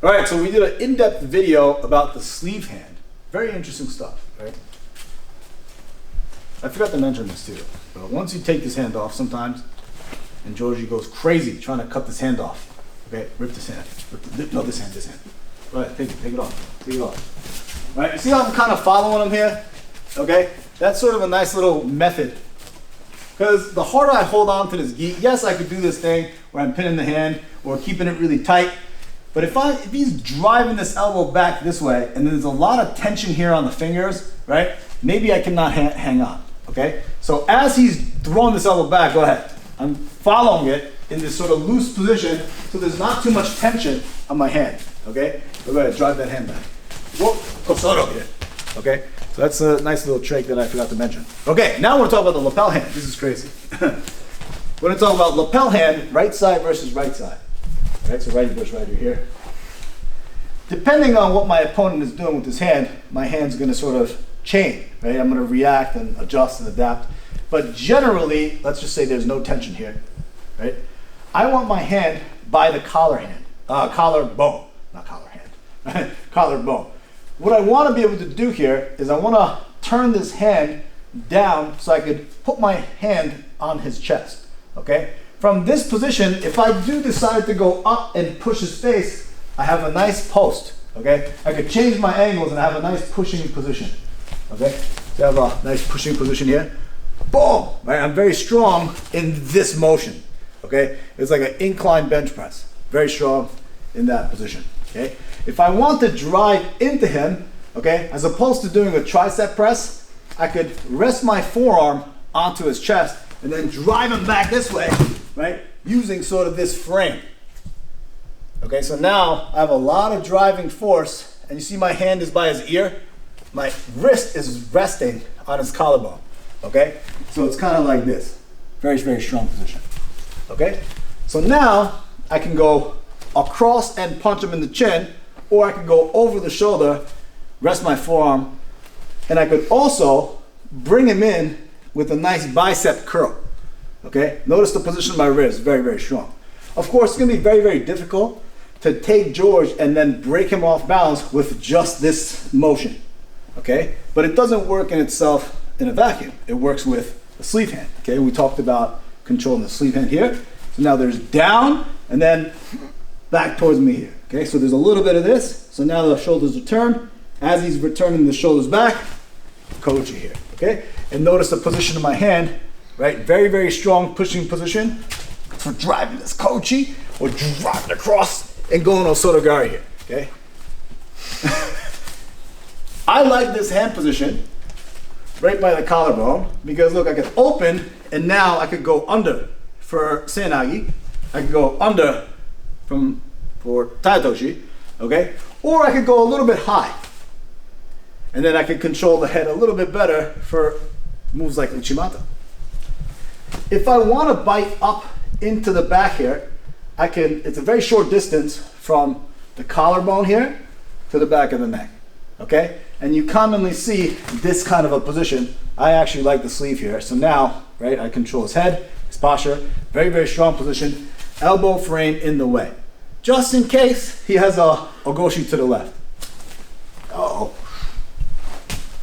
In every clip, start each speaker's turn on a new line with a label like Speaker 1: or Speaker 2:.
Speaker 1: All right, so we did an in-depth video about the sleeve hand. Very interesting stuff, right? I forgot to mention this too. But once you take this hand off sometimes, and Georgie goes crazy trying to cut this hand off. Okay, rip this hand. This hand. All right, take it off. All right, you see how I'm kind of following him here? Okay, that's sort of a nice little method. Because the harder I hold on to this gi, yes, I could do this thing where I'm pinning the hand or keeping it really tight. But if he's driving this elbow back this way, and there's a lot of tension here on the fingers, right? Maybe I cannot hang on, okay? So as he's throwing this elbow back, go ahead. I'm following it in this sort of loose position, so there's not too much tension on my hand, okay? So go ahead, drive that hand back. Whoa, Kosoro here, okay? So that's a nice little trick that I forgot to mention. Okay, now we're talking about the lapel hand. This is crazy. We're gonna talk about lapel hand, right side versus right side. Right, so righty versus righty here. Depending on what my opponent is doing with his hand, my hand's gonna sort of change, right? I'm gonna react and adjust and adapt. But generally, let's just say there's no tension here, right? I want my hand by the collar bone, not collar hand, collar bone. What I want to be able to do here is I want to turn this hand down so I could put my hand on his chest, okay? From this position, if I do decide to go up and push his face, I have a nice post, okay? I could change my angles and have a nice pushing position, okay? So I have a nice pushing position here. Boom, right? I'm very strong in this motion, okay? It's like an incline bench press. Very strong in that position, okay? If I want to drive into him, okay, as opposed to doing a tricep press, I could rest my forearm onto his chest and then drive him back this way, right? Using sort of this frame. Okay, so now I have a lot of driving force, and you see my hand is by his ear. My wrist is resting on his collarbone, okay? So it's kind of like this. Very, very strong position, okay? So now I can go across and punch him in the chin, or I could go over the shoulder, rest my forearm, and I could also bring him in with a nice bicep curl, okay? Notice the position of my wrist, very, very strong. Of course, it's gonna be very, very difficult to take George and then break him off balance with just this motion, okay? But it doesn't work in itself in a vacuum. It works with a sleeve hand, okay? We talked about controlling the sleeve hand here. So now there's down and then back towards me here, okay? So there's a little bit of this. So now the shoulders are turned. As he's returning the shoulders back, koji here, okay? And notice the position of my hand, right? Very, very strong pushing position for driving this koji or driving across and going osotogari here, okay? I like this hand position right by the collarbone because look, I can open and now I could go under for seanagi. I could go under for taitoshi, okay? Or I could go a little bit high. And then I could control the head a little bit better for moves like uchimata. If I want to bite up into the back here, it's a very short distance from the collarbone here to the back of the neck, okay? And you commonly see this kind of a position. I actually like the sleeve here. So now, right, I control his head, his posture, very, very strong position, elbow frame in the way. Just in case he has a ogoshi to the left. Uh-oh.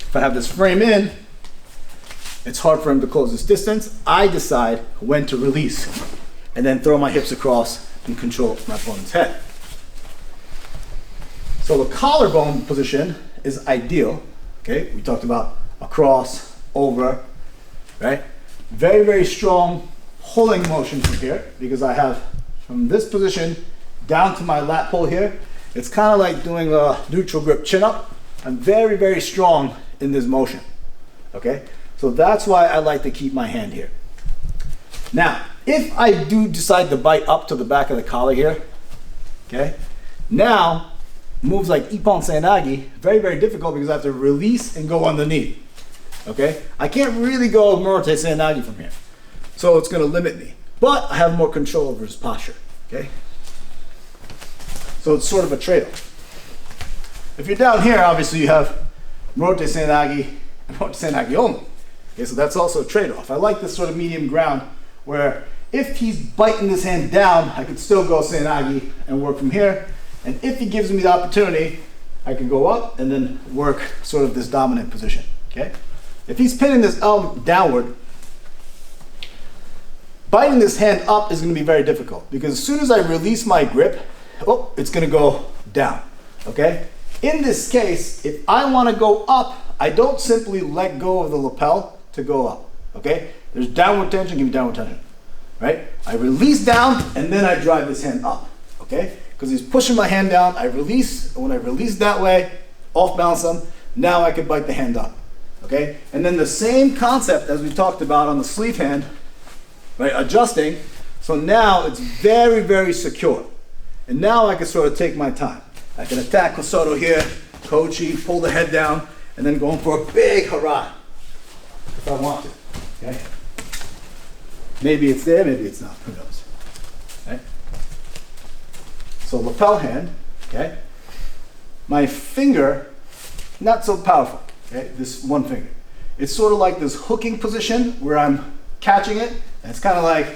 Speaker 1: If I have this frame in, it's hard for him to close this distance. I decide when to release and then throw my hips across and control my opponent's head. So the collarbone position is ideal, okay? We talked about across, over, right? Very, very strong pulling motion from here because I have from this position down to my lat pull here. It's kind of like doing a neutral grip chin up. I'm very, very strong in this motion, okay? So that's why I like to keep my hand here. Now, if I do decide to bite up to the back of the collar here, okay? Now, moves like ippon seanagi, very, very difficult because I have to release and go underneath, okay? I can't really go morote seanagi from here. So it's gonna limit me, but I have more control over his posture, okay? So it's sort of a trade-off. If you're down here, obviously you have morote seanagi and morote seanagi only. Okay, so that's also a trade-off. I like this sort of medium ground where if he's biting his hand down, I could still go seanagi and work from here. And if he gives me the opportunity, I can go up and then work sort of this dominant position, okay? If he's pinning this elbow downward, biting this hand up is going to be very difficult because as soon as I release my grip, oh, it's going to go down, okay? In this case, if I want to go up, I don't simply let go of the lapel to go up, okay? There's downward tension, give me downward tension, right? I release down and then I drive this hand up, okay? Because he's pushing my hand down, I release, and when I release that way, off balance him, now I can bite the hand up, okay? And then the same concept as we talked about on the sleeve hand, right, adjusting, so now it's very, very secure. And now I can sort of take my time. I can attack Kosoto here, Kochi, pull the head down, and then going for a big hurrah, if I want to, okay? Maybe it's there, maybe it's not, who knows, okay? So lapel hand, okay? My finger, not so powerful, okay? This one finger. It's sort of like this hooking position where I'm catching it, and it's kind of like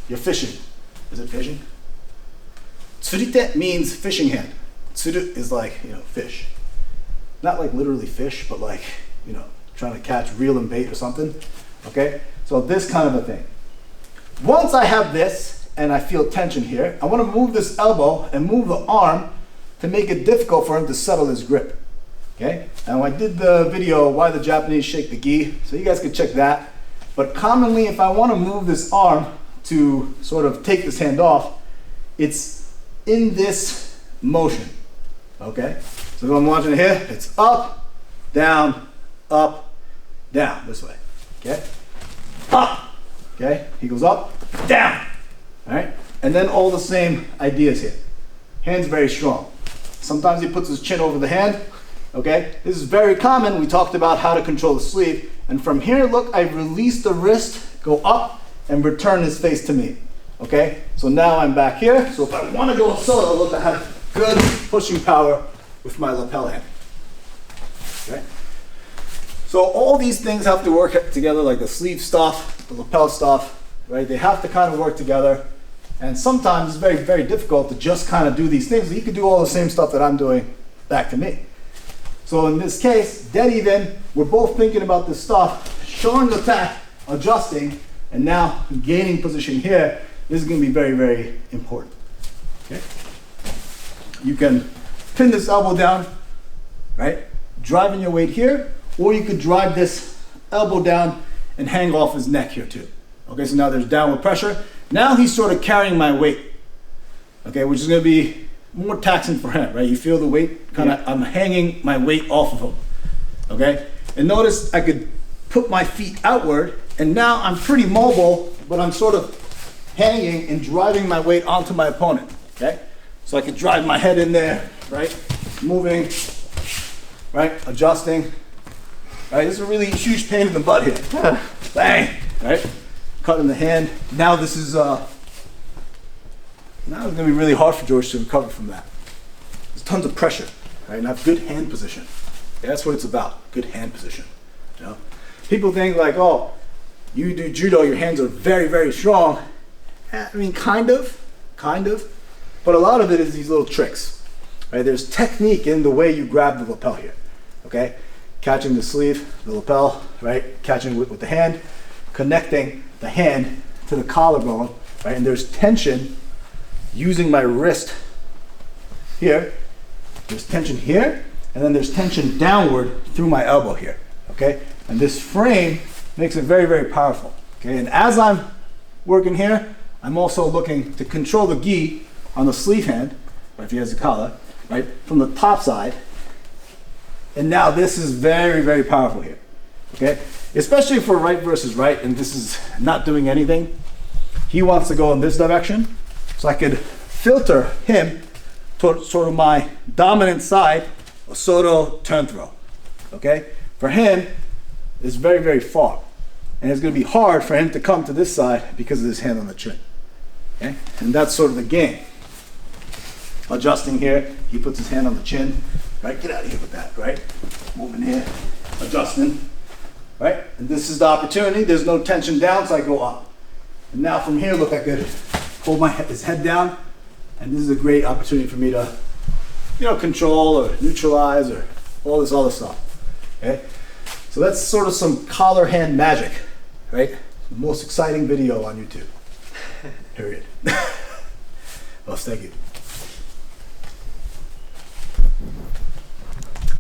Speaker 1: you're fishing. Is it fishing? Tsurite means fishing hand. Tsuru is like, you know, fish. Not like literally fish, but like, you know, trying to catch reel and bait or something, okay? So this kind of a thing. Once I have this and I feel tension here, I want to move this elbow and move the arm to make it difficult for him to settle his grip, okay? Now I did the video, Why the Japanese Shake the Gi, so you guys can check that. But commonly, if I want to move this arm to sort of take this hand off, it's in this motion, okay? So if I'm watching it here, it's up, down, this way, okay? Up, okay? He goes up, down, all right? And then all the same ideas here. Hand's very strong. Sometimes he puts his chin over the hand, okay? This is very common. We talked about how to control the sleeve. And from here, look, I release the wrist, go up, and return his face to me, okay? So now I'm back here. So if I want to go solo, look, I have good pushing power with my lapel hand, okay? So all these things have to work together, like the sleeve stuff, the lapel stuff, right? They have to kind of work together. And sometimes it's very, very difficult to just kind of do these things. You could do all the same stuff that I'm doing back to me. So in this case, dead even, we're both thinking about this stuff, showing the attack, adjusting, and now gaining position here. This is going to be very, very important, okay? You can pin this elbow down, right? Driving your weight here, or you could drive this elbow down and hang off his neck here too. Okay, so now there's downward pressure. Now he's sort of carrying my weight, okay, which is going to be more taxing for him, right? You feel the weight kind of, I'm hanging my weight off of him, okay? And notice I could put my feet outward, and now I'm pretty mobile, but I'm sort of hanging and driving my weight onto my opponent, okay? So I could drive my head in there, right? Moving, right? Adjusting, right? This is a really huge pain in the butt here. Bang, right? Cut in the hand. Now this is, now it's going to be really hard for George to recover from that. There's tons of pressure, right? And have good hand position. Okay, that's what it's about, good hand position. You know? People think like, oh, you do judo, your hands are very, very strong. I mean, kind of, but a lot of it is these little tricks, right? There's technique in the way you grab the lapel here, okay? Catching the sleeve, the lapel, right? Catching with the hand, connecting the hand to the collarbone, right? And there's tension using my wrist here. There's tension here, and then there's tension downward through my elbow here, okay? And this frame makes it very, very powerful, okay? And as I'm working here, I'm also looking to control the gi on the sleeve hand, or if he has a collar, right, from the top side. And now this is very, very powerful here, okay? Especially for right versus right, and this is not doing anything. He wants to go in this direction, so I could filter him toward sort of my dominant side, a Soto turn throw, okay? For him, it's very, very far. And it's going to be hard for him to come to this side because of his hand on the chin, okay? And that's sort of the game. Adjusting here, he puts his hand on the chin, right? Get out of here with that, right? Moving here, adjusting, right? And this is the opportunity. There's no tension down, so I go up. And now from here, look, I could hold his head down, and this is a great opportunity for me to you know, control or neutralize or all this other stuff. Okay, so that's sort of some collar hand magic, right? The most exciting video on YouTube. Period. Well, thank you.